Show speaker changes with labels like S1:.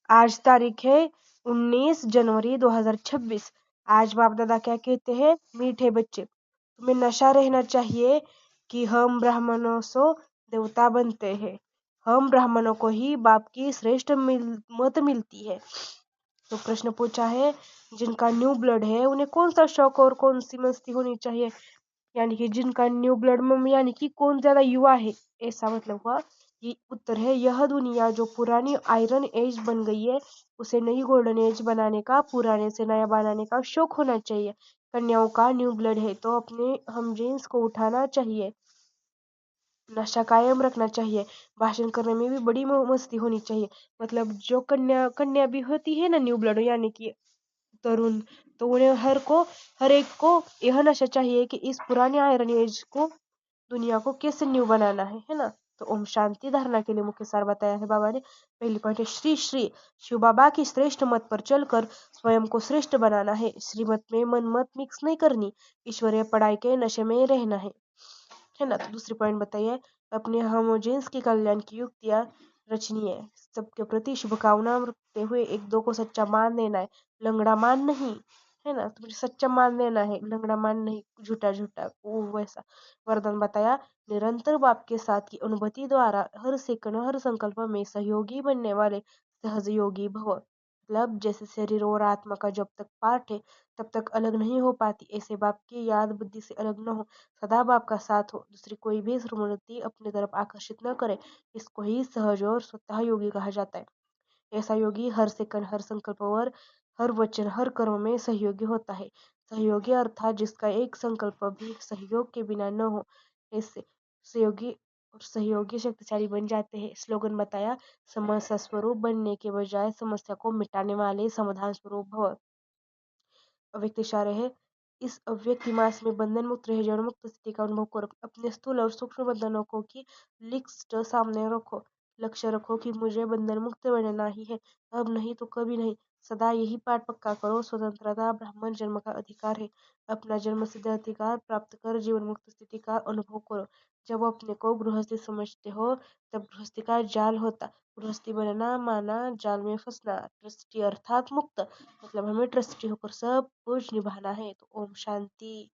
S1: आज तारीख है 19 जनवरी 2026। आज बाप दादा क्या कहते हैं, मीठे बच्चे तुम्हें नशा रहना चाहिए कि हम ब्राह्मणों से देवता बनते हैं। हम ब्राह्मणों को ही बाप की श्रेष्ठ मत मिलती है। तो प्रश्न पूछा है, जिनका न्यू ब्लड है उन्हें कौन सा शौक और कौन सी मस्ती होनी चाहिए। यानी कि जिनका न्यू ब्लड में यानी कि कौन ज्यादा युवा है, ऐसा मतलब हुआ। ये उत्तर है, यह दुनिया जो पुरानी आयरन एज बन गई है उसे नई गोल्डन एज बनाने का, पुराने से नया बनाने का शौक होना चाहिए। कन्याओं का न्यू ब्लड है तो अपने हम जीन्स को उठाना चाहिए, नशा कायम रखना चाहिए, भाषण करने में भी बड़ी मस्ती होनी चाहिए। मतलब जो कन्या कन्या भी होती है ना न्यू ब्लड यानी कि तरुण, तो उन्हें हर एक को यह नशा चाहिए कि इस पुराने आयरन एज को, दुनिया को कैसे न्यू बनाना है ना। तो ओम शांति धारणा के लिए मुख्य सार बताया है बाबा ने। पहली पॉइंट है, श्री श्री शिव बाबा की श्रेष्ठ मत पर चलकर स्वयं को श्रेष्ठ बनाना है। श्रीमत में मन मत मिक्स नहीं करनी, ईश्वरीय पढ़ाई के नशे में रहना है ना। तो दूसरी पॉइंट बताइए, अपने होमोजेंस की कल्याण की युक्तियां रचनी है, सबके प्रति शुभकामना रखते हुए एक दो को सच्चा मान देना है, लंगड़ा मान नहीं, है ना। तो सच्चा मान देना है, लंगड़ा मान नहीं, झूठा झूठा वो वैसा। वरदान बताया, निरंतर बाप के साथ की अनुभूति द्वारा हर सेकंड हर संकल्प में सहयोगी बनने वाले सहजयोगी भव। मतलब जैसे शरीर और आत्मा का जब तक पार्ट है तब तक अलग नहीं हो पाती, ऐसे बाप की याद बुद्धि से अलग न हो, सदा बाप का साथ हो, दूसरी कोई भी स्मृति अपनी तरफ आकर्षित न करे। इसको ही सहज और स्वतः योगी कहा जाता है। ऐसा योगी हर सेकंड हर संकल्प और हर वचन हर कर्म में सहयोगी होता है। सहयोगी अर्थात जिसका एक संकल्प भी सहयोग के बिना न हो, ऐसे सहयोगी और सहयोगी शक्तिशाली बन जाते हैं। स्लोगन बताया, समस्या स्वरूप बनने के बजाय समस्या को मिटाने वाले समाधान स्वरूप भव। अव्यक्त इशारे है, इस अव्यक्त मास में बंधन मुक्त रह जड़ मुक्त स्थिति का अनुभव करो। अपने स्थूल और सूक्ष्म बंधनों को की लिस्ट सामने रखो, लक्ष्य रखो कि मुझे बंधन मुक्त बनना ही है, अब नहीं तो कभी नहीं। सदा यही पाठ पक्का करो, स्वतंत्रता ब्राह्मण जन्म का अधिकार है, अपना जन्म सिद्ध अधिकार प्राप्त कर जीवन मुक्त स्थिति का अनुभव करो। जब अपने को गृहस्थी समझते हो तब गृहस्थी का जाल होता, गृहस्थी बनना माना जाल में फंसना। ट्रस्टी अर्थात मुक्त, मतलब हमें ट्रस्टी होकर सब कुछ निभाना है। तो ओम शांति।